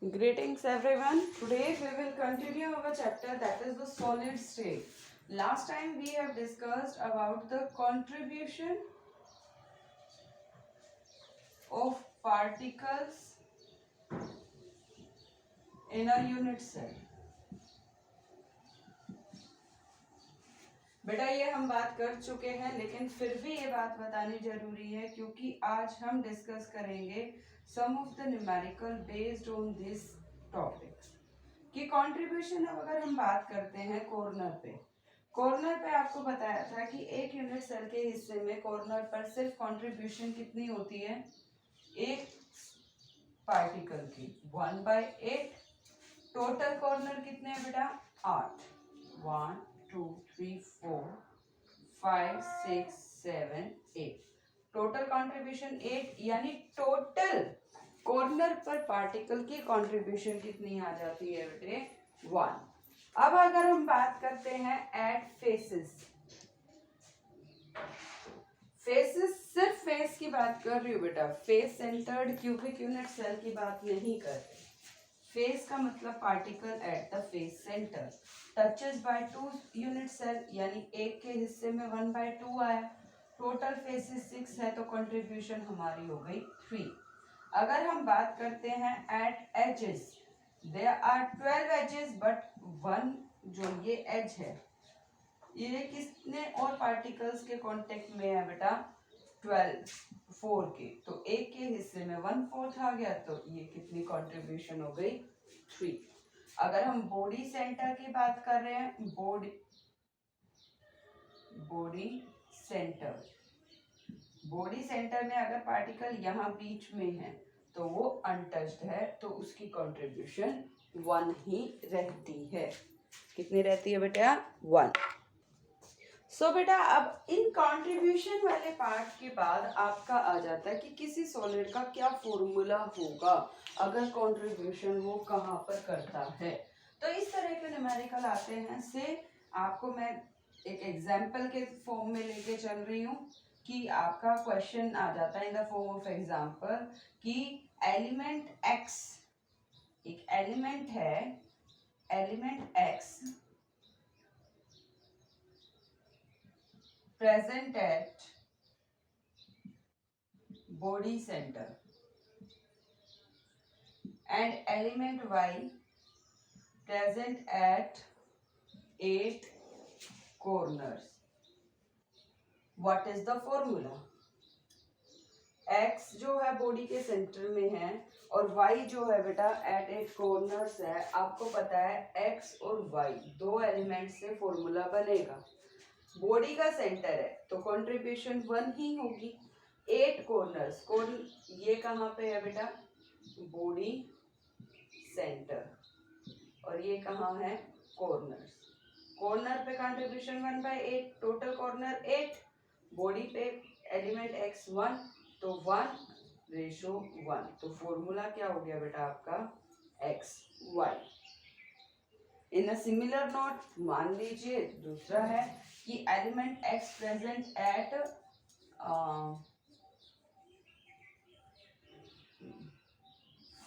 Greetings everyone. Today we will continue our chapter, that is the solid state. Last time we have discussed about the contribution of particles in a unit cell. बेटा ये हम बात कर चुके हैं, लेकिन फिर भी ये बात बतानी जरूरी है क्योंकि आज हम डिस्कस करेंगे some of the numerical based on this topic कि कंट्रीब्यूशन। अब अगर हम बात करते हैं कॉर्नर पे आपको बताया था कि एक यूनिट सेल के हिस्से में कॉर्नर पर सिर्फ कंट्रीब्यूशन कितनी होती है, एक पार्टिकल की 1/8। टोटल कॉर्नर कितने हैं बेटा, 8। 1 2 3 4 5 6 7 8। टोटल कंट्रीब्यूशन 8, यानी टोटल कॉर्नर पर पार्टिकल की कंट्रीब्यूशन कितनी आ जाती है बेटे, 1। अब अगर हम बात करते हैं एट फेसेस, सिर्फ फेस की बात कर रही हूँ बेटा, face centred cubic unit cell की बात नहीं कर रही। फेस का मतलब particle at the face centre touches by 2 unit cell, यानी एक के हिस्से में 1/2 आया। टोटल फेसेस 6 है तो कंट्रीब्यूशन हमारी हो गई 3। अगर हम बात करते हैं at edges, there are 12 edges but 1 जो ये एज है ये किसने और पार्टिकल्स के कांटेक्ट में है बेटा, 12 4 के, तो एक के हिस्से में 1/4 आ गया, तो ये कितनी कंट्रीब्यूशन हो गई, 3। अगर हम बॉडी सेंटर की बात कर रहे हैं, बॉडी सेंटर में अगर पार्टिकल यहाँ बीच में है तो वो अनटच्ड है, तो उसकी कंट्रीब्यूशन 1 ही रहती है। कितनी रहती है बेटा, 1। सो बेटा अब इन कंट्रीब्यूशन वाले पार्ट के बाद आपका आ जाता है कि किसी सॉलिड का क्या फॉर्मूला होगा अगर कंट्रीब्यूशन वो कहाँ पर करता है। तो इस तरह के न्यूमेरिकल आते हैं, से आपको मैं एक एग्जाम्पल के फॉर्म में लेके चल रही हूँ कि आपका क्वेश्चन आ जाता है in the form of example कि एलिमेंट एक्स, एक एलिमेंट है, element x present at body center and element Y present at 8 corners. What is the formula? X जो है बॉडी के सेंटर में है और Y जो है बेटा एट 8 कॉर्नर्स है। आपको पता है X और Y दो एलिमेंट से फॉर्मूला बनेगा। बॉडी का सेंटर है तो कंट्रीब्यूशन 1 ही होगी। 8 कॉर्नर्स, ये कहाँ पे है बेटा, बॉडी सेंटर, और ये कहाँ है, कॉर्नर्स। कॉर्नर पे कंट्रीब्यूशन 1/8, टोटल कॉर्नर 8, बॉडी पे एलिमेंट x 1, तो 1:1। तो फॉर्मूला क्या हो गया बेटा आपका, xy। In a similar note मान लीजिए दूसरा है कि element x present at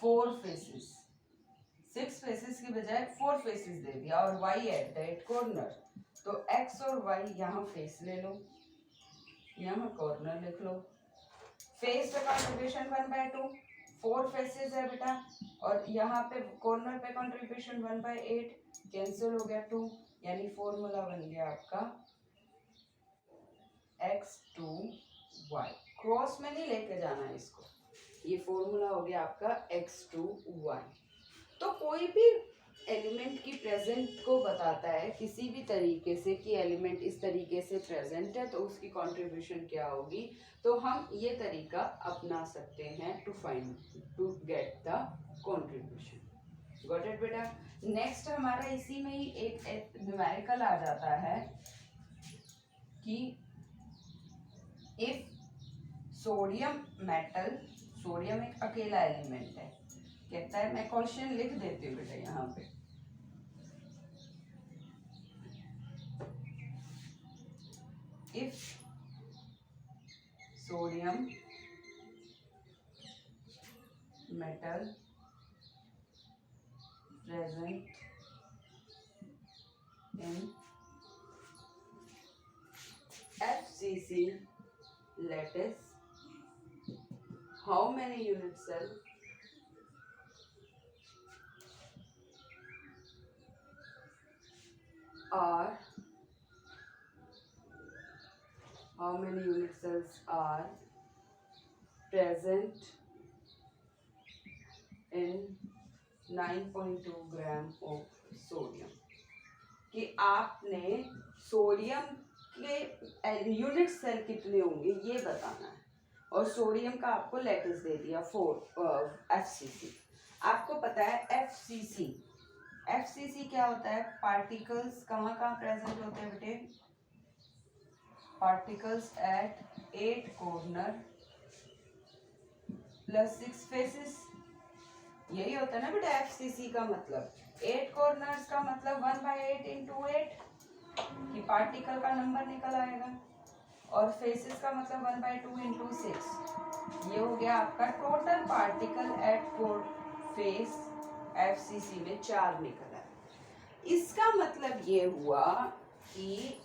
4 faces, 6 faces की बजाय 4 फेसेस दे दिया और y एट द 8 कॉर्नर, तो x और y यहाँ फेस ले लो, यहाँ कॉर्नर लिख लो। फेस पे कंट्रीब्यूशन 1/2, 4 फेसेस है बेटा, और यहाँ पे कॉर्नर पे कंट्रीब्यूशन 1/8, कैंसिल हो गया 2, यानी फॉर्मूला बन गया आपका x2y। क्रॉस में नहीं लेके जाना है इसको, ये फॉर्मूला हो गया आपका x2y। तो कोई भी एलिमेंट की प्रेजेंट को बताता है किसी भी तरीके से कि एलिमेंट इस तरीके से प्रेजेंट है तो उसकी कंट्रीब्यूशन क्या होगी, तो हम ये तरीका अपना सकते हैं to get the contribution. Got it बेटा। नेक्स्ट हमारा इसी में ही एक न्यूमेरिकल आ जाता है कि इफ सोडियम मेटल, सोडियम एक अकेला एलिमेंट है, कहता है, मैं क्वेश्चन लिख देती हूँ बेटा यहाँ पे, if sodium metal present in FCC lattice. How many unit cells are present in 9.2 gram of sodium? कि आपने सोडियम के यूनिट सेल कितने होंगे ये बताना है, और सोडियम का आपको लैटिस दे दिया 4 FCC। आपको पता है FCC क्या होता है? पार्टिकल्स कहाँ कहाँ प्रेजेंट होते हैं बेटे? Particles at 8 corner plus 6 faces, यही होता है ना बेटा FCC का मतलब। 8 कॉर्नर्स का मतलब 1/8 इंटू 8 कि पार्टिकल का नंबर निकल आएगा, और फेसेस का मतलब 1/2 इंटू 6। ये हो गया आपका total particle at 4 face FCC में 4 निकला है। इसका मतलब ये हुआ कि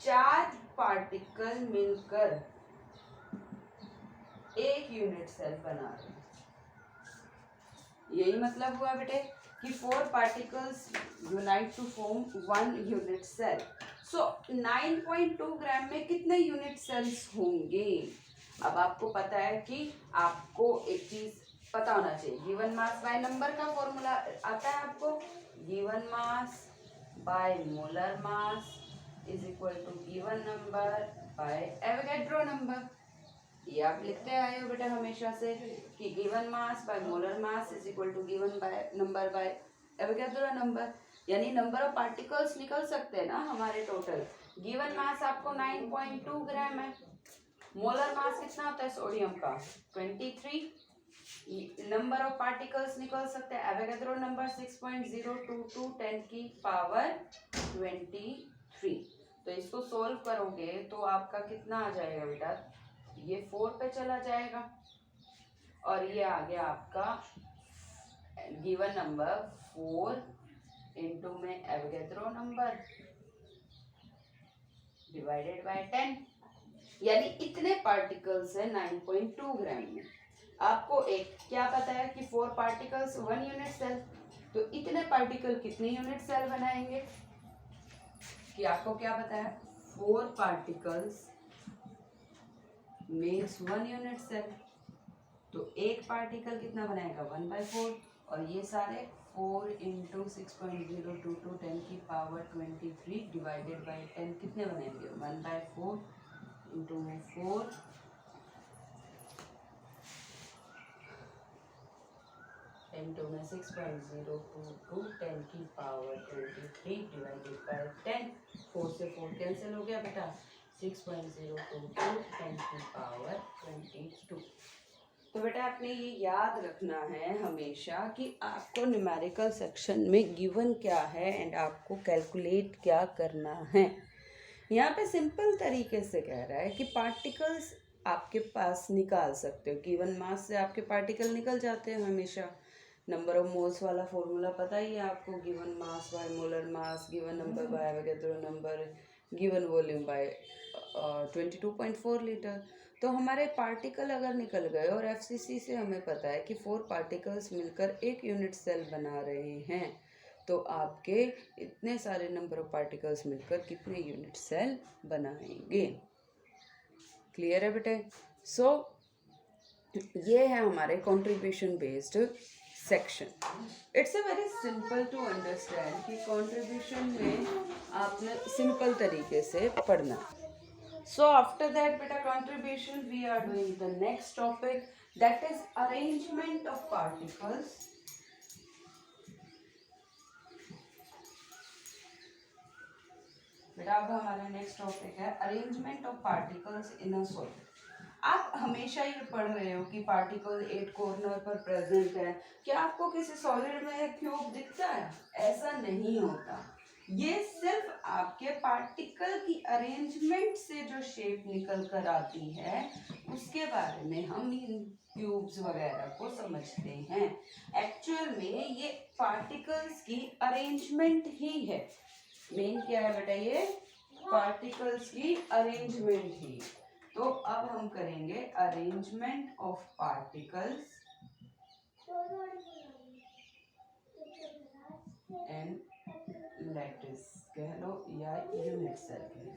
4 पार्टिकल मिलकर एक यूनिट सेल बना रहे हैं। यही मतलब हुआ बेटे कि 4 particles unite to form 1 unit cell. So 9.2 gram में कितने यूनिट सेल्स होंगे? अब आपको पता है कि आपको एक चीज पता होना चाहिए, गिवन मास बाय नंबर का फॉर्मूला आता है आपको। Given mass by molar mass is equal to given number by Avogadro number. ये आप लिखते आए हो बेटा हमेशा से कि given mass by molar mass is equal to given by number by Avogadro number, यानी नंबर ऑफ पार्टिकल्स निकल सकते हैं ना हमारे टोटल। गिवन मास आपको 9.2 ग्राम है, मोलर मास कितना होता है सोडियम का? 23। नंबर ऑफ पार्टिकल्स निकल सकते हैं, एवोगैड्रो नंबर 6.022 10 की पावर 23। तो इसको सोल्व करोगे तो आपका कितना आ जाएगा बेटा? ये 4 पे चला जाएगा, और ये आ गया आपका गिवन नंबर 4 इंटू में एवोगैड्रो नंबर डिवाइडेड बाय 10, यानी इतने पार्टिकल्स है 9.2 ग्राम में। आपको एक क्या पता है कि 4 पार्टिकल्स 1 यूनिट सेल, तो इतने पार्टिकल कितने यूनिट सेल बनाएंगे? कि आपको क्या पता है? 4 पार्टिकल्स मेक्स 1 यूनिट सेल, तो एक पार्टिकल कितना बनाएगा? 1/4, और ये सारे 4 इंटू 6.022 10 की पावर 23 डिवाइडेड बाय 10 कितने बनेंगे? 1/4 इंटू 4 इंटू में 6.022 10 की पावर 23 डिवाइडेड बाय 10। 4 से 4 कैंसिल हो गया बेटा, 6.022 10 की पावर 22। तो बेटा आपने ये याद रखना है हमेशा कि आपको न्यूमेरिकल सेक्शन में गिवन क्या है एंड आपको कैलकुलेट क्या करना है। यहाँ पे सिंपल तरीके से कह रहा है कि पार्टिकल्स आपके पास निकाल सकते हो, गिवन मास से आपके पार्टिकल निकल जाते हैं हमेशा। नंबर ऑफ मोल्स वाला फॉर्मूला पता ही है आपको, given mass by molar mass, given number by Avogadro number, given volume by 22.4 litre. तो हमारे पार्टिकल अगर निकल गए, और FCC से हमें पता है कि 4 पार्टिकल्स मिलकर एक यूनिट सेल बना रहे हैं, तो आपके इतने सारे नंबर ऑफ पार्टिकल्स मिलकर कितने यूनिट सेल बनाएंगे? क्लियर है बेटे? सो ये है हमारे contribution based section. It's a very simple to understand कि कंट्रीब्यूशन में आपने सिंपल तरीके से पढ़ना। So after that beta contribution we are doing the next topic, that is arrangement of particles. बेटा अब हमारा नेक्स्ट टॉपिक है arrangement of particles in a solid. आप हमेशा ये पढ़ रहे हो कि पार्टिकल 8 कॉर्नर पर प्रेजेंट है। क्या आपको किसी सॉलिड में क्यूब दिखता है? ऐसा नहीं होता। ये सिर्फ आपके पार्टिकल की अरेंजमेंट से जो शेप निकल कर आती है उसके बारे में हम इन क्यूब्स वगैरह को समझते हैं। एक्चुअल में ये पार्टिकल्स की अरेंजमेंट ही है। मेन क्या है बेटा, ये पार्टिकल्स की अरेंजमेंट ही। तो अब हम करेंगे arrangement of particles and lattice कह लो या यूनिट सेल कह लो।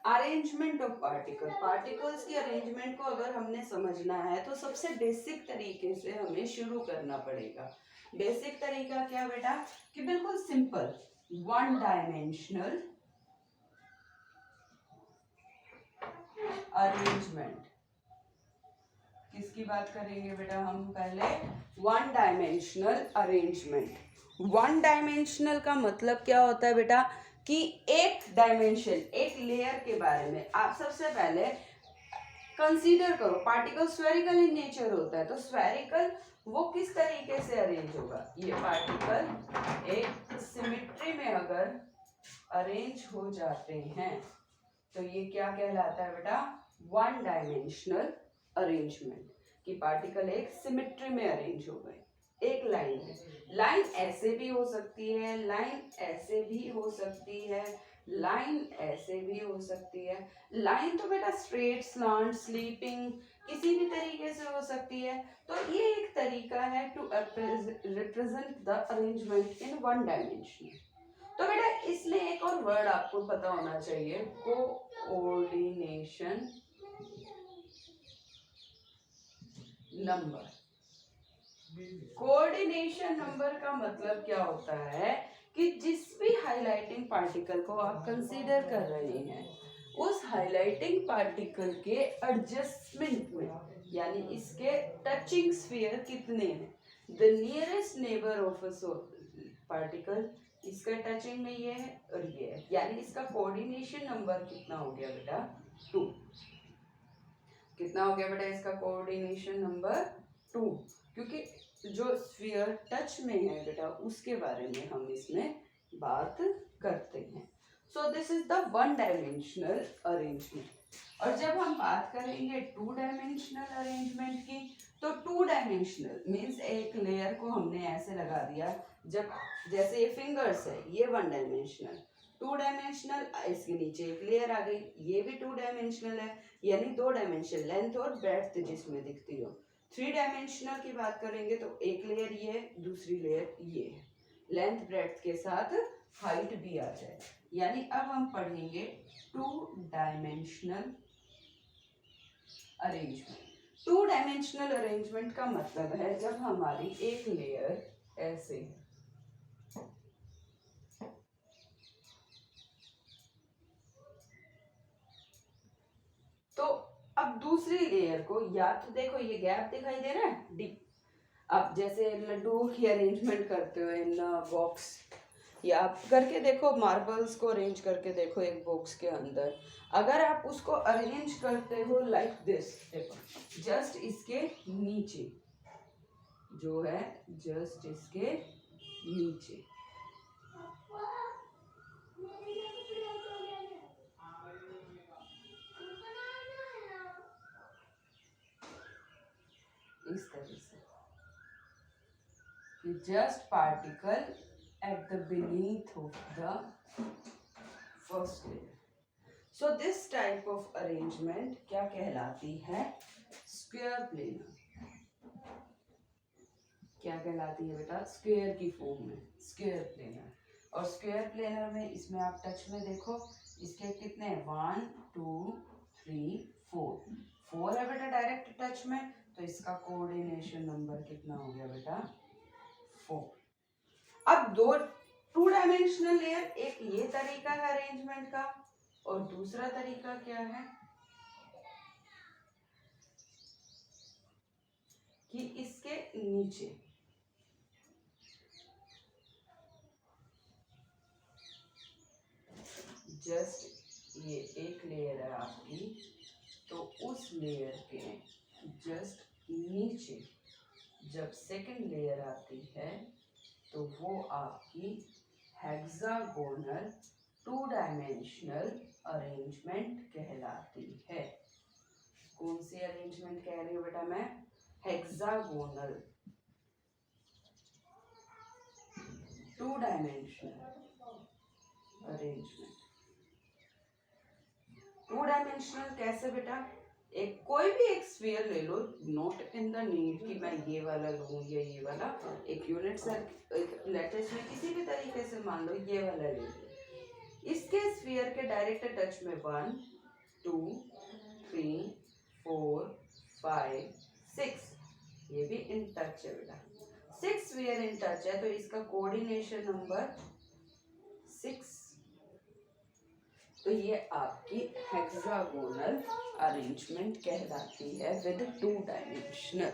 अरेंजमेंट ऑफ पार्टिकल, पार्टिकल्स की अरेंजमेंट को अगर हमने समझना है तो सबसे बेसिक तरीके से हमें शुरू करना पड़ेगा। बेसिक तरीका क्या बेटा, कि बिल्कुल सिंपल वन डायमेंशनल अरेंजमेंट। किसकी बात करेंगे बेटा हम पहले, one dimensional arrangement. One dimensional का मतलब क्या होता है बेटा, कि एक डायमेंशन, एक लेयर के बारे में आप सबसे पहले कंसीडर करो। पार्टिकल स्फेरिकल इन नेचर होता है, तो स्फेरिकल वो किस तरीके से अरेंज होगा, ये पार्टिकल एक सिमेट्री में अगर अरेंज हो जाते हैं तो ये क्या कहलाता है बेटा, वन डायमेंशनल अरेंजमेंट। कि पार्टिकल एक सिमेट्री में अरेंज हो गए, एक लाइन है। लाइन ऐसे भी हो सकती है, लाइन ऐसे भी हो सकती है, लाइन ऐसे भी हो सकती है। लाइन तो बेटा स्ट्रेट, स्लांट, स्लीपिंग किसी भी तरीके से हो सकती है। तो ये एक तरीका है to represent the arrangement in one dimension. तो बेटा इसमें एक और वर्ड आपको पता होना चाहिए, कोऑर्डिनेशन नंबर। कोऑर्डिनेशन नंबर का मतलब क्या होता है, कि जिस भी हाइलाइटिंग पार्टिकल को आप कंसीडर कर रहे हैं उस हाइलाइटिंग पार्टिकल के एडजस्टमेंट में, यानी इसके टचिंग स्फीयर कितने हैं, the nearest neighbour of a particle, इसका टचिंग में ये है और ये है, यानी इसका कोऑर्डिनेशन नंबर कितना हो गया बेटा, 2। कितना हो गया बेटा इसका कोऑर्डिनेशन नंबर 2, क्योंकि जो स्फीयर टच में है बेटा उसके बारे में हम इसमें बात करते हैं। So this is the one dimensional arrangement. और जब हम बात करेंगे टू डायमेंशनल अरेंजमेंट की, तो टू डायमेंशनल मीन्स एक लेयर को हमने ऐसे लगा दिया, जब जैसे ये फिंगर्स है ये वन डायमेंशनल। टू डायमेंशनल इसके नीचे एक लेयर आ गई, ये भी टू डायमेंशनल है, यानी 2 डायमेंशन लेंथ और ब्रेड्थ जिसमें दिखती हो। 3 डायमेंशनल की बात करेंगे तो एक लेयर ये, दूसरी लेयर ये, लेंथ ब्रेड्थ के साथ हाइट भी आ जाए। यानी अब हम पढ़ेंगे 2 डायमेंशनल अरेंजमेंट। 2 डायमेंशनल अरेंजमेंट का मतलब है जब हमारी एक लेयर ऐसे है, तो अब दूसरी लेयर को, या तो देखो ये गैप दिखाई दे रहा है डी, अब जैसे लड्डू की अरेंजमेंट करते हो इन बॉक्स, या आप करके देखो मार्बल्स को अरेंज करके देखो एक बॉक्स के अंदर, अगर आप उसको अरेंज करते हो लाइक दिस, देखो जस्ट इसके नीचे जो है, जस्ट इसके नीचे इस तरह से, just particle at the beneath of the first layer. So this type of arrangement क्या कहलाती है, स्क्वायर प्लेनर। क्या कहलाती है बेटा, स्क्वायर की फॉर्म में स्क्वायर प्लेनर। और स्क्वायर प्लेनर में इसमें आप टच में देखो, इसके कितने हैं, 1 2 3 4 है बेटा डायरेक्ट टच में, तो इसका कोऑर्डिनेशन नंबर कितना हो गया बेटा, 4। अब 2 डायमेंशनल लेयर, एक ये तरीका है अरेंजमेंट का, और दूसरा तरीका क्या है कि इसके नीचे जस्ट ये एक लेयर है आपकी, तो उस लेयर के जस्ट नीचे जब सेकंड लेयर आती है तो वो आपकी हेक्सागोनल 2 डायमेंशनल अरेंजमेंट कहलाती है। कौन सी अरेंजमेंट कह रही हूँ बेटा मैं? Hexagonal 2 dimensional arrangement. 2 डायमेंशनल कैसे बेटा? एक कोई भी एक स्फीयर ले लो, नॉट इन द नीड कि मैं ये वाला लूँ या ये वाला, एक यूनिट सर्कल, एक लैटिस में किसी भी तरीके से मान लो ये वाला ले लिया। इसके स्फीयर के डायरेक्ट टच में 1 2 3 4 5 6, ये भी इन टच है बेटा। 6 स्फीयर इन टच है, तो इसका कोऑर्डिनेशन नंबर 6। तो ये आपकी हेक्सागोनल अरेंजमेंट कहलाती है विद 2 डायमेंशनल।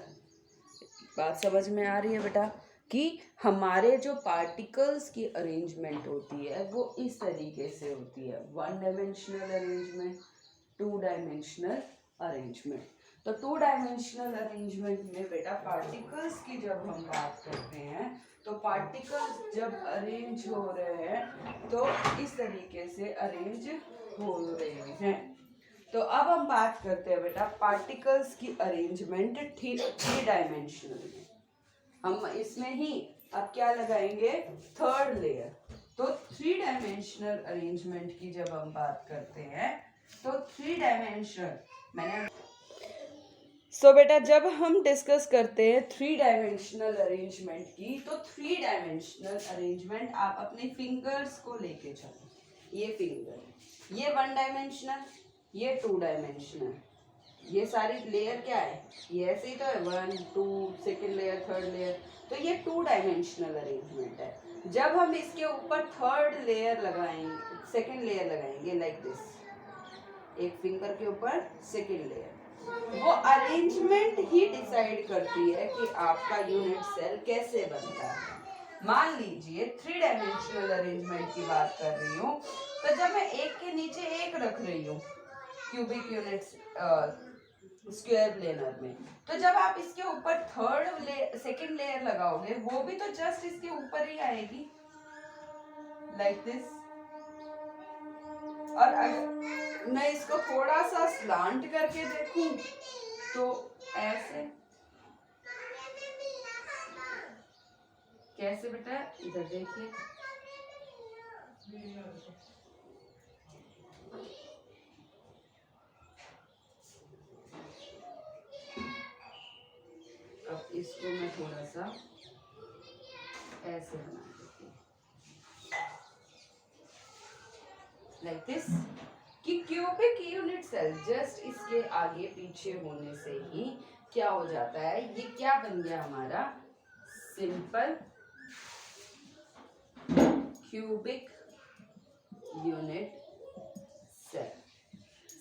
बात समझ में आ रही है बेटा कि हमारे जो पार्टिकल्स की अरेंजमेंट होती है वो इस तरीके से होती है, 1 डायमेंशनल अरेंजमेंट, 2 डायमेंशनल अरेंजमेंट। तो 2 डायमेंशनल अरेंजमेंट में बेटा पार्टिकल्स की जब हम बात करते हैं तो पार्टिकल्स जब अरेंज हो रहे हैं तो इस तरीके से अरेंज हो रहे हैं। तो अब हम बात करते हैं बेटा पार्टिकल्स की अरेंजमेंट 3 डायमेंशनल में। हम इसमें ही अब क्या लगाएंगे? Third layer. तो 3 डायमेंशनल अरेंजमेंट की जब हम बात करते हैं तो 3 डायमेंशनल मैंने बेटा जब हम डिस्कस करते हैं 3 डायमेंशनल अरेंजमेंट की, तो 3 डायमेंशनल अरेंजमेंट आप अपने फिंगर्स को लेके चलो। ये फिंगर, ये 1 डायमेंशनल, ये 2 डायमेंशनल, ये सारी लेयर क्या है? ये ऐसे ही तो है, 1 2 सेकेंड लेयर, थर्ड लेयर, तो ये 2 डायमेंशनल अरेंजमेंट है। जब हम इसके ऊपर थर्ड लेयर लगाएंगे, सेकेंड लेयर लगाएंगे लाइक दिस, एक फिंगर के ऊपर सेकेंड लेयर, वो अरेंजमेंट ही डिसाइड करती है कि आपका यूनिट सेल कैसे बनता है। मान लीजिए 3 डायमेंशनल अरेंजमेंट की बात कर रही हूँ, तो जब मैं एक के नीचे एक रख रही हूँ क्यूबिक यूनिट स्क्वायर प्लेनर में, तो जब आप इसके ऊपर सेकेंड लेयर लगाओगे वो भी तो जस्ट इसके ऊपर ही आएगी लाइक दिस। और अगर मैं इसको थोड़ा सा स्लांट करके देखूं तो ऐसे, कैसे बेटा? इधर देखिए, अब इसको मैं थोड़ा सा ऐसे बना देती हूँ लाइक दिस, कि क्यूबिक यूनिट सेल जस्ट इसके आगे पीछे होने से ही क्या हो जाता है, ये क्या बन गया हमारा? Simple cubic unit cell.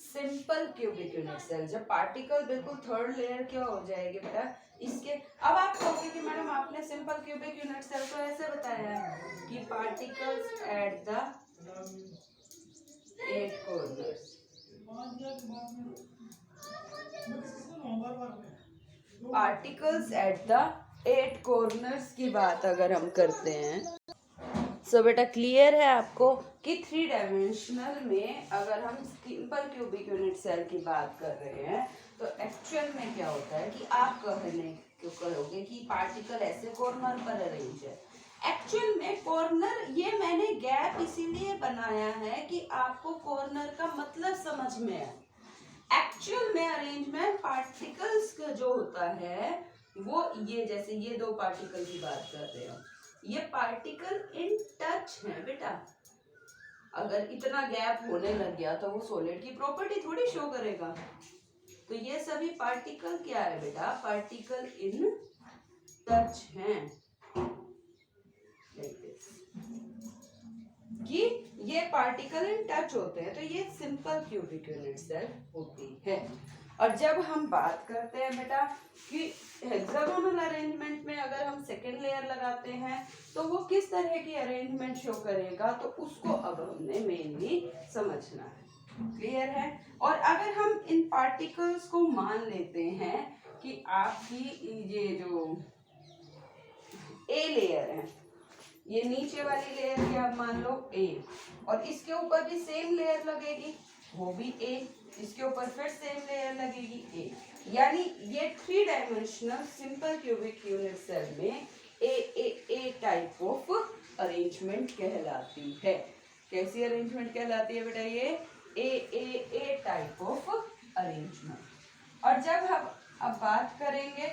Simple cubic unit cell. जब पार्टिकल बिल्कुल थर्ड लेयर क्या हो जाएगी बेटा इसके। अब आप कहोगे कि मैडम आपने सिंपल क्यूबिक यूनिट सेल को ऐसे बताया है कि particles at the 8 corners. Particles at the 8 corners की बात अगर हम करते हैं, सो बेटा क्लियर है आपको कि 3 डायमेंशनल में अगर हम सिंपल क्यूबिक यूनिट सेल की बात कर रहे हैं तो एक्चुअल में क्या होता है कि आप कहोगे कि पार्टिकल ऐसे कॉर्नर पर अरेंज है। एक्चुअल में कॉर्नर, ये मैंने गैप इसीलिए बनाया है कि आपको कॉर्नर का मतलब समझ में आए। एक्चुअल में अरेंजमेंट पार्टिकल्स का जो होता है वो ये, जैसे ये 2 पार्टिकल की बात कर रहे हो, ये पार्टिकल इन टच है बेटा। अगर इतना गैप होने लग गया तो वो सॉलिड की प्रॉपर्टी थोड़ी शो करेगा। तो ये सभी पार्टिकल क्या है बेटा? पार्टिकल इन टच हैं लाइक दिस, कि ये पार्टिकल इन टच होते हैं, तो ये सिंपल क्यूबिक यूनिट सेल होती है। और जब हम बात करते हैं बेटा कि हेक्सागोनल अरेंजमेंट में अगर हम सेकेंड लेयर लगाते हैं तो वो किस तरह की अरेंजमेंट शो करेगा, तो उसको अब हमने मेनली समझना है। क्लियर है? और अगर हम इन पार्टिकल्स को मान लेते हैं कि आपकी ये जो ए लेयर है, ये नीचे वाली लेयर क्या मान लो ए, और इसके ऊपर भी सेम लेयर लगेगी, वो भी ए, इसके ऊपर फिर सेम लेयर लगेगी ए, यानी ये 3 dimensional simple cubic unit cell में ए टाइप ऑफ अरेंजमेंट कहलाती है। कैसी अरेंजमेंट कहलाती है बेटा? ये ए टाइप ऑफ अरेंजमेंट। और जब हम अब बात करेंगे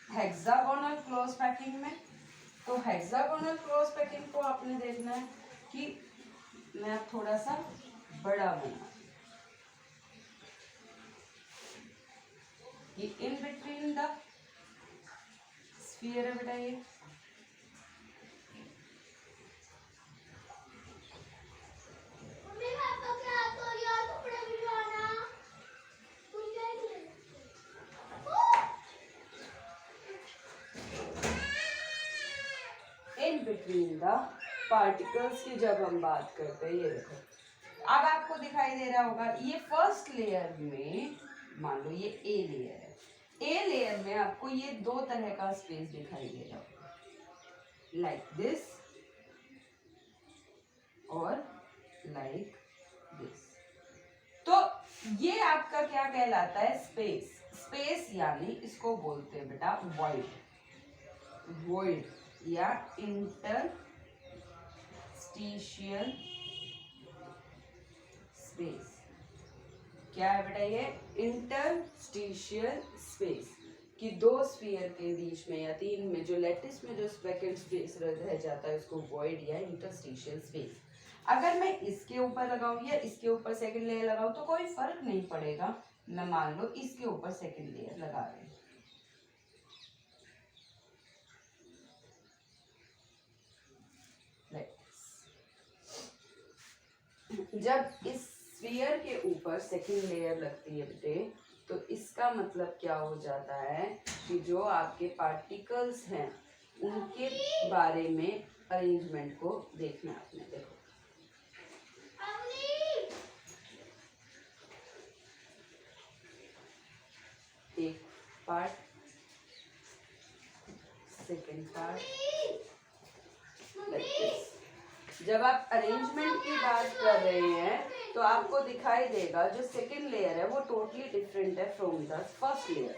हेक्सागोनल क्लोज पैकिंग में, तो हेक्सागोनल क्लोज पैकिंग को आपने देखना है कि मैं थोड़ा सा बड़ा बना, ये इन बिटवीन द स्फीयर है बेटा, ये इन बिटवीन द पार्टिकल्स की जब हम बात करते हैं, ये देखो अब आपको दिखाई दे रहा होगा, ये फर्स्ट लेयर में मान लो ये ए लेयर है, ए लेयर में आपको ये दो तरह का स्पेस दिखाई दे रहा होगा, लाइक दिस और लाइक दिस। तो ये आपका क्या कहलाता है? स्पेस। स्पेस यानी इसको बोलते हैं बेटा वॉइड, वॉइड या इंटरस्टिशियल स्पेस। क्या है बेटा? ये इंटरस्टिशियल स्पेस कि दो स्फीयर के बीच में या तीन में जो लैटिस में जो वैकेंट स्पेस रह जाता है उसको वॉइड या इंटरस्टिशियल स्पेस। अगर मैं इसके ऊपर लगाऊं या इसके ऊपर सेकंड लेयर लगाऊं तो कोई फर्क नहीं पड़ेगा। मैं मान लो इसके ऊपर सेकंड लेयर लगा रही हूं, जब इस स्फीयर के ऊपर सेकंड लेयर लगती है बेटे, तो इसका मतलब क्या हो जाता है कि जो आपके पार्टिकल्स हैं उनके बारे में अरेंजमेंट को देखना आपने। देखो एक part, second part, like this. जब आप अरेंजमेंट की बात कर रहे हैं तो आपको दिखाई देगा जो सेकंड लेयर है वो टोटली डिफरेंट है फ्रॉम द फर्स्ट लेयर।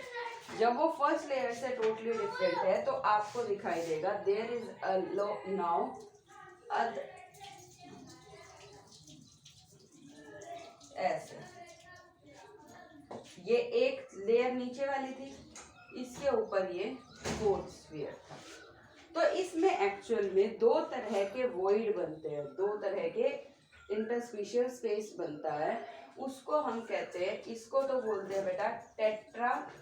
जब वो फर्स्ट लेयर से टोटली डिफरेंट है तो आपको दिखाई देगा देयर इज अ नाउ ऐसे, ये एक लेयर नीचे वाली थी, इसके ऊपर ये फोर्थ स्फीयर था। तो इसमें एक्चुअल में दो तरह के वॉइड बनते हैं, दो तरह के इंटरस्पेशियल स्पेस बनता है, उसको हम कहते हैं, इसको तो बोलते हैं बेटा टेट्राहेड्रल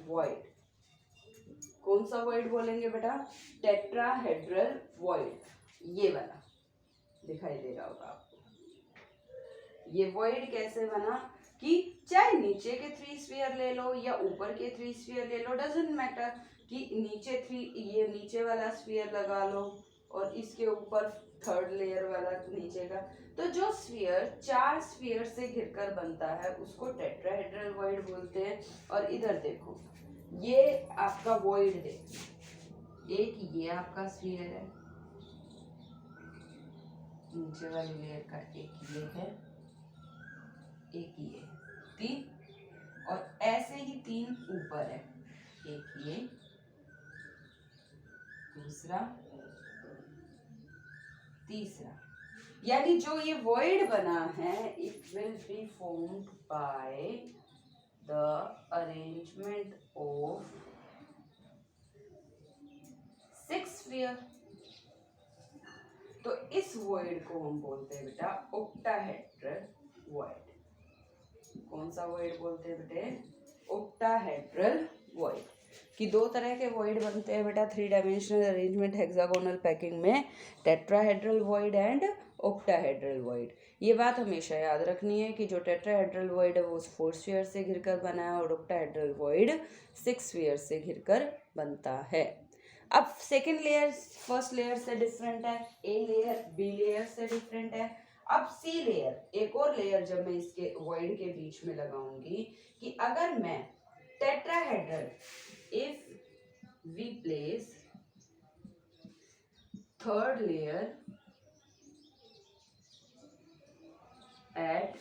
वॉइड। कौन सा वॉइड बोलेंगे बेटा? Tetrahedral void. ये वाला दिखाई दे रहा होगा आपको। ये वॉइड कैसे बना कि चाहे नीचे के 3 स्फीयर ले लो या ऊपर के 3 स्फीयर ले लो, डजंट मैटर, कि नीचे 3 ये नीचे वाला स्फीयर लगा लो और इसके ऊपर थर्ड लेयर वाला नीचे का, तो जो स्फीयर 4 स्फीयर से घिरकर बनता है उसको टेट्राहेड्रल वॉइड बोलते हैं। और इधर देखो, ये आपका वॉइड देखो, एक ये आपका स्फीयर है, नीचे वाली लेयर का एक ये है, एक ये, 3, और ऐसे ही 3 ऊपर है, एक ये, दूसरा, तीसरा। यानी जो ये वॉइड बना है it will be formed by the arrangement of 6 sphere. तो इस वॉइड को हम बोलते हैं बेटा ऑक्टाहेड्रल वॉइड। कौन सा वॉइड बोलते हैं बेटे? Octahedral void. कि दो तरह के वॉइड बनते हैं बेटा 3 डायमेंशनल अरेंजमेंट हेक्सागोनल पैकिंग में, tetrahedral void and octahedral void. ये बात हमेशा याद रखनी है कि जो टेट्राहेड्रल वॉइड है वो 4 स्फीयर से घिरकर बना है और ऑक्टाहेड्रल वॉइड 6 स्फीयर से घिरकर बनता है। अब सेकेंड लेयर फर्स्ट लेयर से डिफरेंट है, ए लेयर बी लेयर से डिफरेंट है। अब सी लेयर, एक और लेयर जब मैं इसके वॉइड के बीच में लगाऊंगी कि अगर मैं tetrahedral, if we place third layer at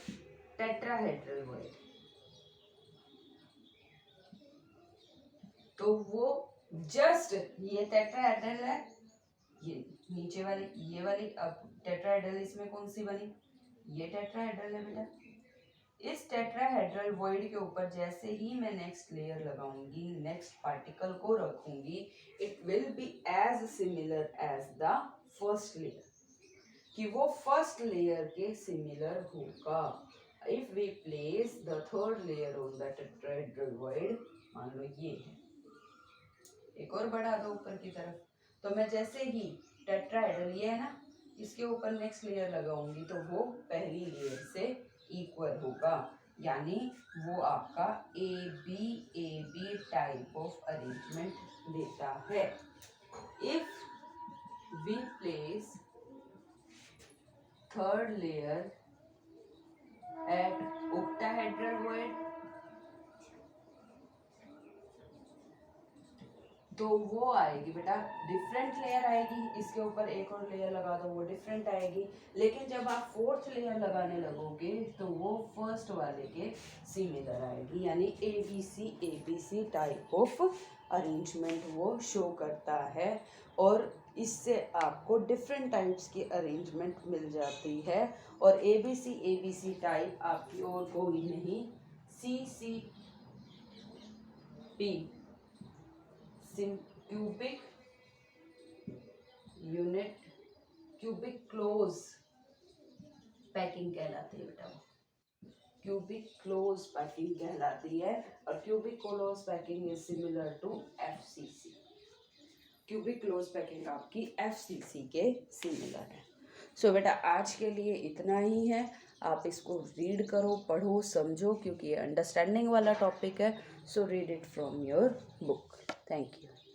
tetrahedral void, तो वो जस्ट ये टेट्राहेड्रल है, ये नीचे वाली, ये वाली, अब टेट्राहेड्रल इसमें कौन सी बनी, ये टेट्राहेड्रल है बेटा। इस टेट्राहेड्रल वॉइड के ऊपर जैसे ही मैं नेक्स्ट लेयर लगाऊंगी, नेक्स्ट पार्टिकल को रखूंगी, it will be as similar as the first layer, कि वो फर्स्ट लेयर के सिमिलर होगा। If we place the third layer on the tetrahedral void, मान लो ये है, एक और बढ़ा दो ऊपर की तरफ, तो मैं जैसे ही टेट्राहेड्रल ये है ना, इसके ऊपर नेक्स्ट लेयर लगाऊंगी तो वो पहली लेयर से इक्वल होगा, यानी वो आपका A B type of arrangement देता है। If we place third layer at octahedral void, तो वो आएगी बेटा डिफरेंट लेयर आएगी, इसके ऊपर एक और लेयर लगा दो वो डिफरेंट आएगी, लेकिन जब आप फोर्थ लेयर लगाने लगोगे तो वो फर्स्ट वाले के सिमिलर आएगी, यानी A B C type of arrangement वो शो करता है, और इससे आपको डिफरेंट टाइप्स की अरेंजमेंट मिल जाती है। और ए बी सी टाइप आपकी और कोई नहीं, C P cubic unit, cubic close packing कहलाती है बेटा, वो क्यूबिक क्लोज पैकिंग कहलाती है, और cubic close packing is similar to FCC, cubic close packing आपकी एफसीसी के सिमिलर है। सो बेटा आज के लिए इतना ही है, आप इसको रीड करो, पढ़ो, समझो, क्योंकि ये अंडरस्टैंडिंग वाला टॉपिक है, so read it from your book. Thank you.